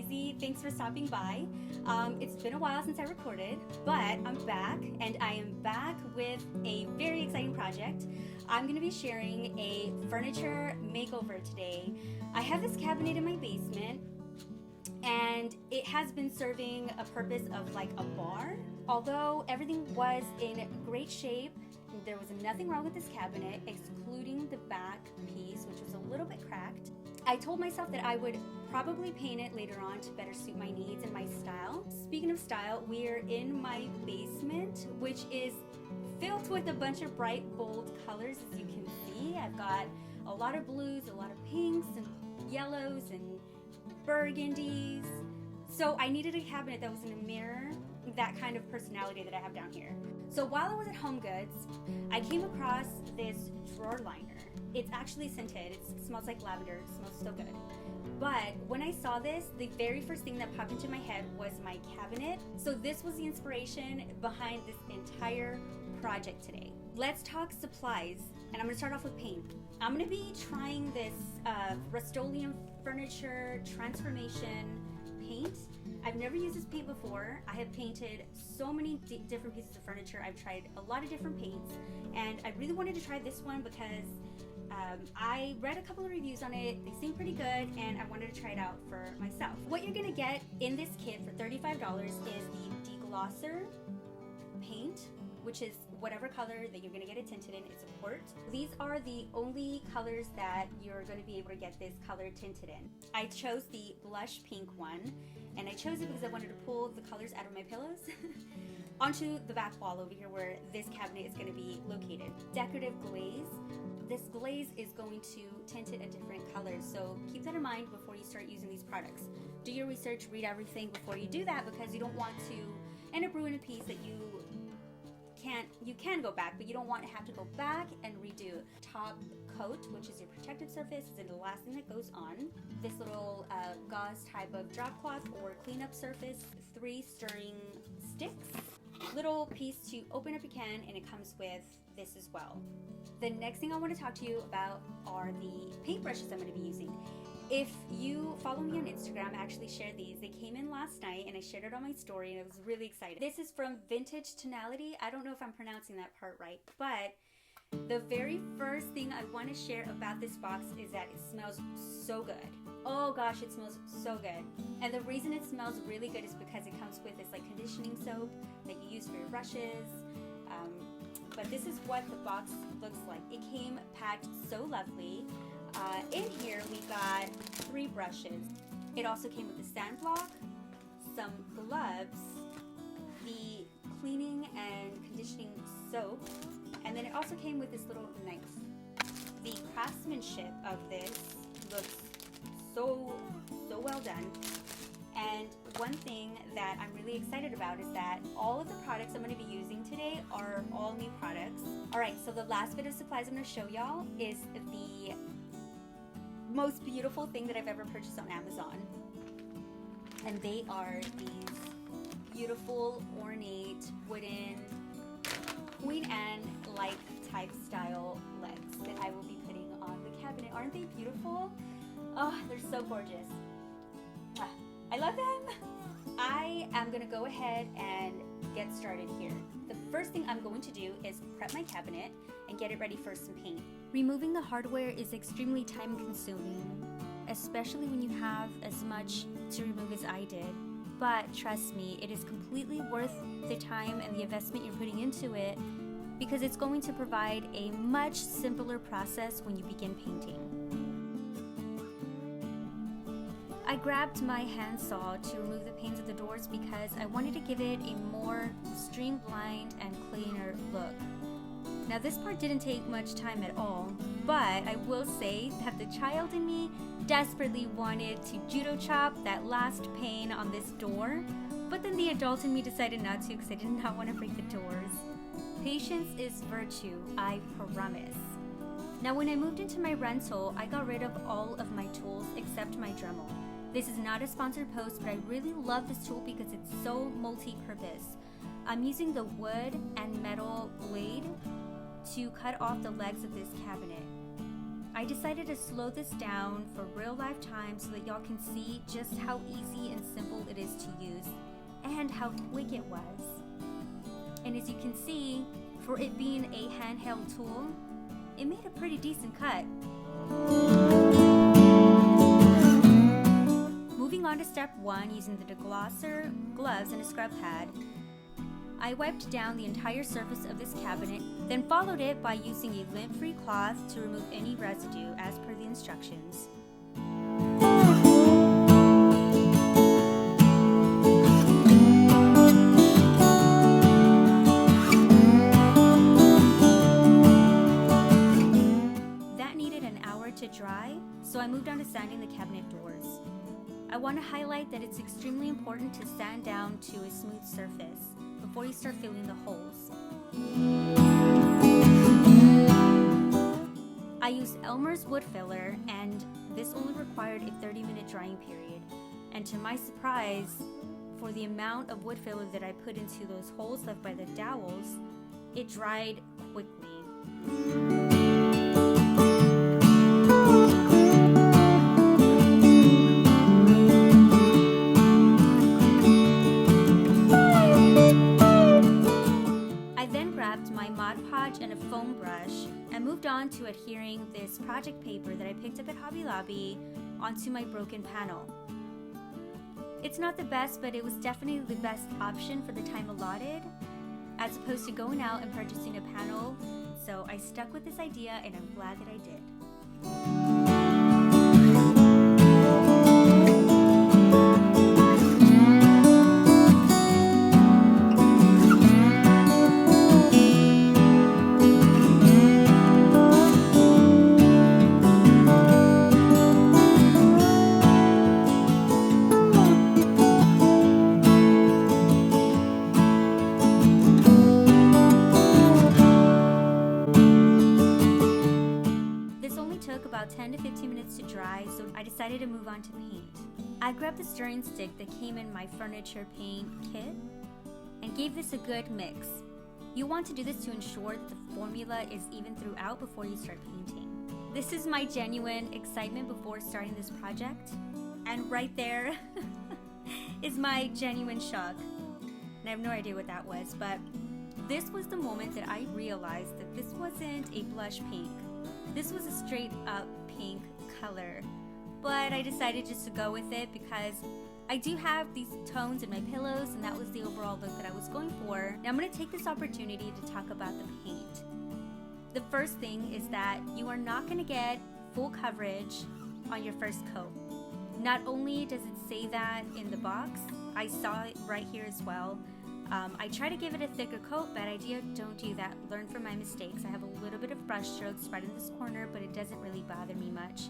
MsDayzie. Thanks for stopping by. It's been a while since I recorded, but I'm back, and I am back with a very exciting project. I'm going to be sharing a furniture makeover today. I have this cabinet in my basement, and it has been serving a purpose of like a bar. Although everything was in great shape, there was nothing wrong with this cabinet, excluding the back piece, which was a little bit cracked. I told myself that I would probably paint it later on to better suit my needs and my style. Speaking of style, we're in my basement, which is filled with a bunch of bright, bold colors, as you can see. I've got a lot of blues, a lot of pinks, and yellows, and burgundies. So I needed a cabinet that was going to mirror that kind of personality that I have down here. So while I was at Home Goods, I came across this drawer liner. It's actually scented. It smells like lavender. It smells so good. But when I saw this, the very first thing that popped into my head was my cabinet. So this was the inspiration behind this entire project today. Let's talk supplies, and I'm going to start off with paint. I'm going to be trying this Rust-Oleum Furniture Transformation paint. I've never used this paint before. I have painted so many different pieces of furniture. I've tried a lot of different paints, and I really wanted to try this one because I read a couple of reviews on it. They seem pretty good, and I wanted to try it out for myself. What you're gonna get in this kit for $35 is the deglosser paint, which is whatever color that you're gonna get it tinted in. It's a quart. These are the only colors that you're gonna be able to get this color tinted in. I chose the blush pink one, and I chose it because I wanted to pull the colors out of my pillows onto the back wall over here where this cabinet is gonna be located. Decorative Glaze. This glaze is going to tint it a different color, so keep that in mind before you start using these products. Do your research, read everything before you do that, because you don't want to end up ruining a piece that you can go back, but you don't want to have to go back and redo. Topcoat, which is your protective surface, is the last thing that goes on. This little gauze type of drop cloth or cleanup surface. 3 stirring sticks. Little piece to open up a can, and it comes with this as well. The next thing I want to talk to you about are the paintbrushes I'm going to be using. If you follow me on Instagram, I actually shared these. They came in last night, and I shared it on my story, and I was really excited. This is from Vintage Tonality. I don't know if I'm pronouncing that part right, but the very first thing I want to share about this box is that it smells so good. Oh gosh, it smells so good. And the reason it smells really good is because it comes with this like conditioning soap that you use for your brushes. But this is what the box looks like. It came packed so lovely. In here we got 3 brushes. It also came with a sand block, some gloves, the cleaning and conditioning soap, and then it also came with this little knife. The craftsmanship of this looks so well done. And one thing that I'm really excited about is that all of the products I'm going to be using today are all new products. Alright, so the last bit of supplies I'm going to show y'all is the most beautiful thing that I've ever purchased on Amazon. And they are these beautiful, ornate, wooden, Queen Anne-like type style legs that I will be putting on the cabinet. Aren't they beautiful? Oh, they're so gorgeous. I love them. I am gonna go ahead and get started here. The first thing I'm going to do is prep my cabinet and get it ready for some paint. Removing the hardware is extremely time consuming, especially when you have as much to remove as I did. But trust me, it is completely worth the time and the investment you're putting into it, because it's going to provide a much simpler process when you begin painting. I grabbed my handsaw to remove the panes of the doors because I wanted to give it a more streamlined and cleaner look. Now this part didn't take much time at all, but I will say that the child in me desperately wanted to judo chop that last pane on this door, but then the adult in me decided not to because I did not want to break the doors. Patience is virtue, I promise. Now when I moved into my rental, I got rid of all of my tools except my Dremel. This is not a sponsored post, but I really love this tool because it's so multi-purpose. I'm using the wood and metal blade to cut off the legs of this cabinet. I decided to slow this down for real life time so that y'all can see just how easy and simple it is to use and how quick it was. And as you can see, for it being a handheld tool, it made a pretty decent cut. Moving on to step 1, using the deglosser, gloves, and a scrub pad, I wiped down the entire surface of this cabinet, then followed it by using a lint-free cloth to remove any residue as per the instructions. That needed an hour to dry, so I moved on to sanding the cabinet doors. I want to highlight that it's extremely important to sand down to a smooth surface before you start filling the holes. I used Elmer's wood filler, and this only required a 30-minute drying period. And to my surprise, for the amount of wood filler that I put into those holes left by the dowels, it dried quickly. And a foam brush, and moved on to adhering this project paper that I picked up at Hobby Lobby onto my broken panel. It's not the best, but it was definitely the best option for the time allotted, as opposed to going out and purchasing a panel, so I stuck with this idea and I'm glad that I did. About 10 to 15 minutes to dry, so I decided to move on to paint. I grabbed the stirring stick that came in my furniture paint kit and gave this a good mix. You want to do this to ensure that the formula is even throughout before you start painting. This is my genuine excitement before starting this project, and right there is my genuine shock. And I have no idea what that was, but this was the moment that I realized that this wasn't a blush pink. This was a straight up pink color, but I decided just to go with it because I do have these tones in my pillows, and that was the overall look that I was going for. Now I'm going to take this opportunity to talk about the paint. The first thing is that you are not going to get full coverage on your first coat. Not only does it say that in the box, I saw it right here as well. I try to give it a thicker coat. Bad idea, don't do that. Learn from my mistakes. I have a little bit of brush strokes right in this corner, but it doesn't really bother me much.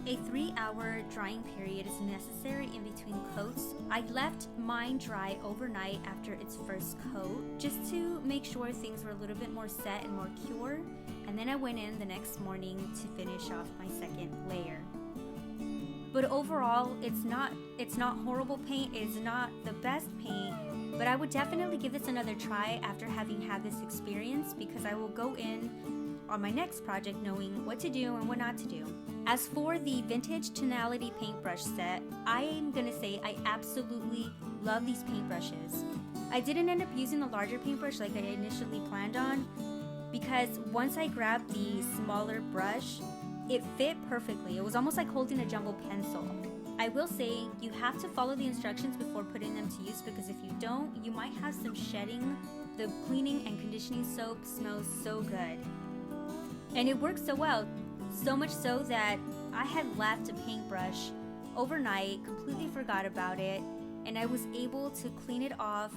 A 3-hour drying period is necessary in between coats. I left mine dry overnight after its first coat, just to make sure things were a little bit more set and more cured, and then I went in the next morning to finish off my second layer. But overall, it's not horrible paint, it's not the best paint, but I would definitely give this another try after having had this experience, because I will go in on my next project knowing what to do and what not to do. As for the vintage Tonality paintbrush set, I am gonna say I absolutely love these paintbrushes. I didn't end up using the larger paintbrush like I initially planned on, because once I grabbed the smaller brush, it fit perfectly. It was almost like holding a jumbo pencil. I will say you have to follow the instructions before putting them to use, because if you don't, you might have some shedding. The cleaning and conditioning soap smells so good. And it works so well, so much so that I had left a paintbrush overnight, completely forgot about it, and I was able to clean it off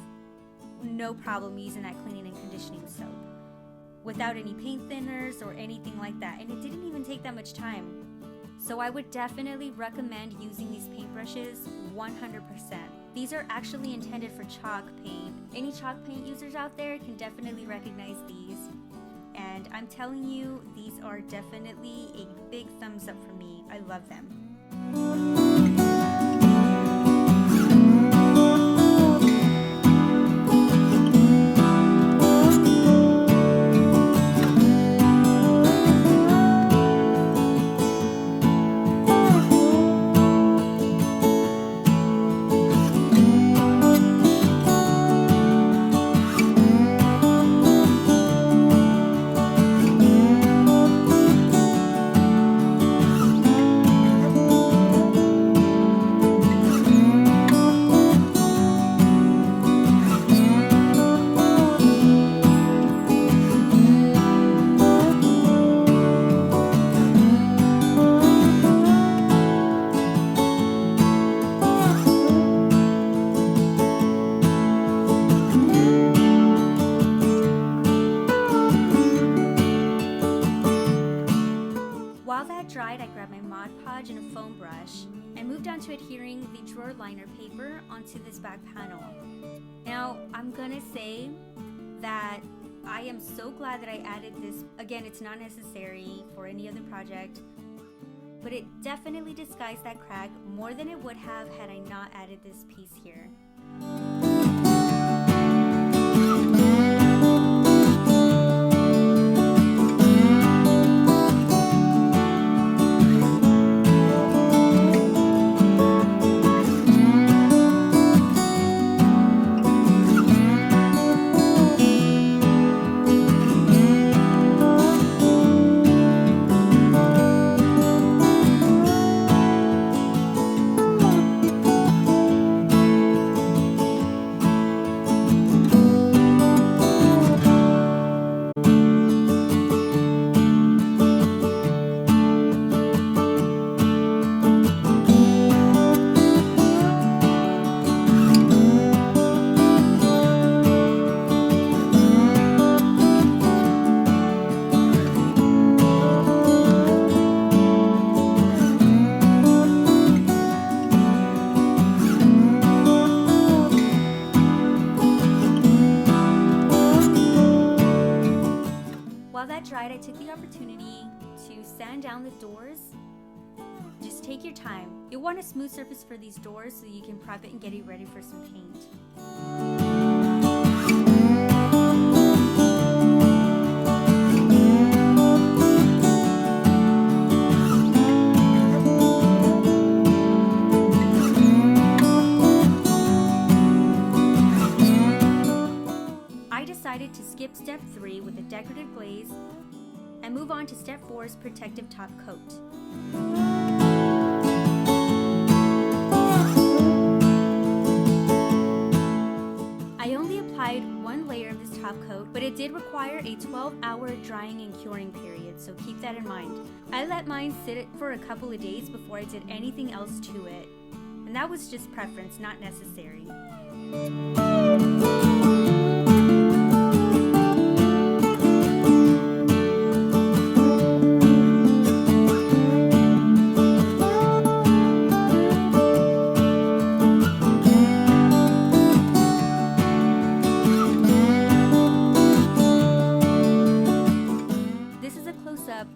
no problem using that cleaning and conditioning soap, without any paint thinners or anything like that, and it didn't even take that much time. So I would definitely recommend using these paintbrushes 100%. These are actually intended for chalk paint. Any chalk paint users out there can definitely recognize these. And I'm telling you, these are definitely a big thumbs up for me. I love them. to adhering the drawer liner paper onto this back panel. Now, I'm gonna say that I am so glad that I added this. Again, it's not necessary for any other project, but it definitely disguised that crack more than it would have had I not added this piece here. While that dried, I took the opportunity to sand down the doors. Just take your time. You'll want a smooth surface for these doors so you can prep it and get it ready for some paint. I decided to skip step 3 with the decorative glaze and move on to step 4's protective top coat. I only applied one layer of this top coat, but it did require a 12-hour drying and curing period, so keep that in mind. I let mine sit for a couple of days before I did anything else to it, and that was just preference, not necessary.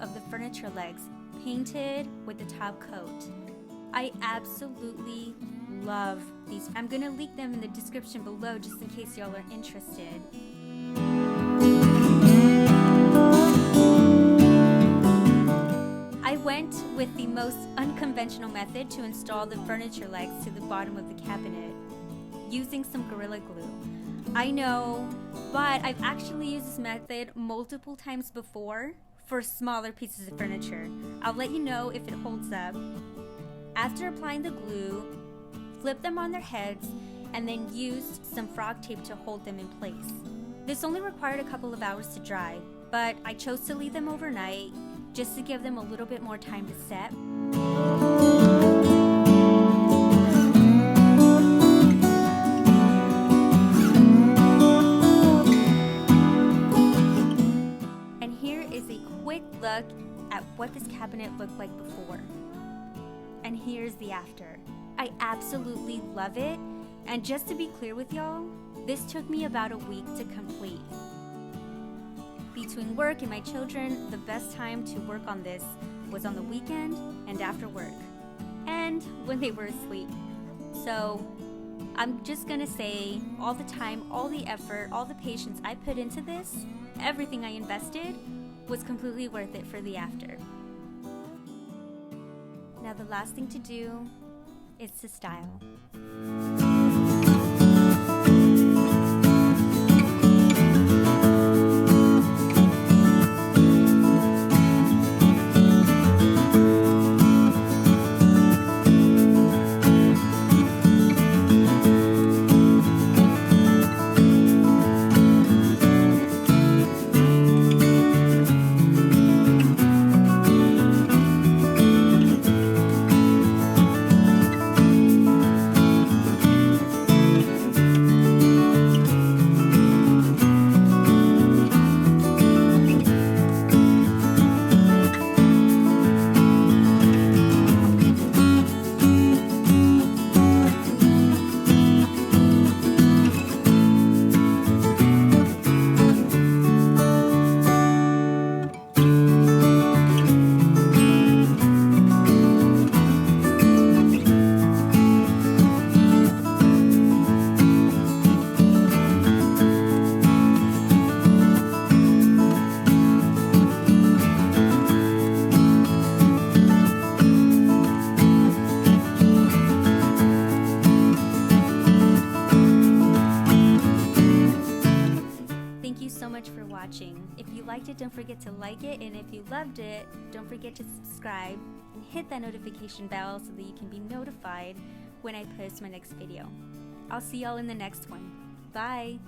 Of the furniture legs painted with the top coat. I absolutely love these. I'm gonna link them in the description below just in case y'all are interested. I went with the most unconventional method to install the furniture legs to the bottom of the cabinet using some Gorilla Glue. I know, but I've actually used this method multiple times before for smaller pieces of furniture. I'll let you know if it holds up. After applying the glue, flip them on their heads and then used some frog tape to hold them in place. This only required a couple of hours to dry, but I chose to leave them overnight just to give them a little bit more time to set. Look at what this cabinet looked like before, and here's the after. I absolutely love it, and just to be clear with y'all, this took me about a week to complete. Between work and my children, the best time to work on this was on the weekend and after work, and when they were asleep. So I'm just gonna say all the time, all the effort, all the patience I put into this, everything I invested was completely worth it for the after. Now the last thing to do is to style. it, don't forget to like it, and if you loved it, don't forget to subscribe and hit that notification bell so that you can be notified when I post my next video. I'll see y'all in the next one. Bye!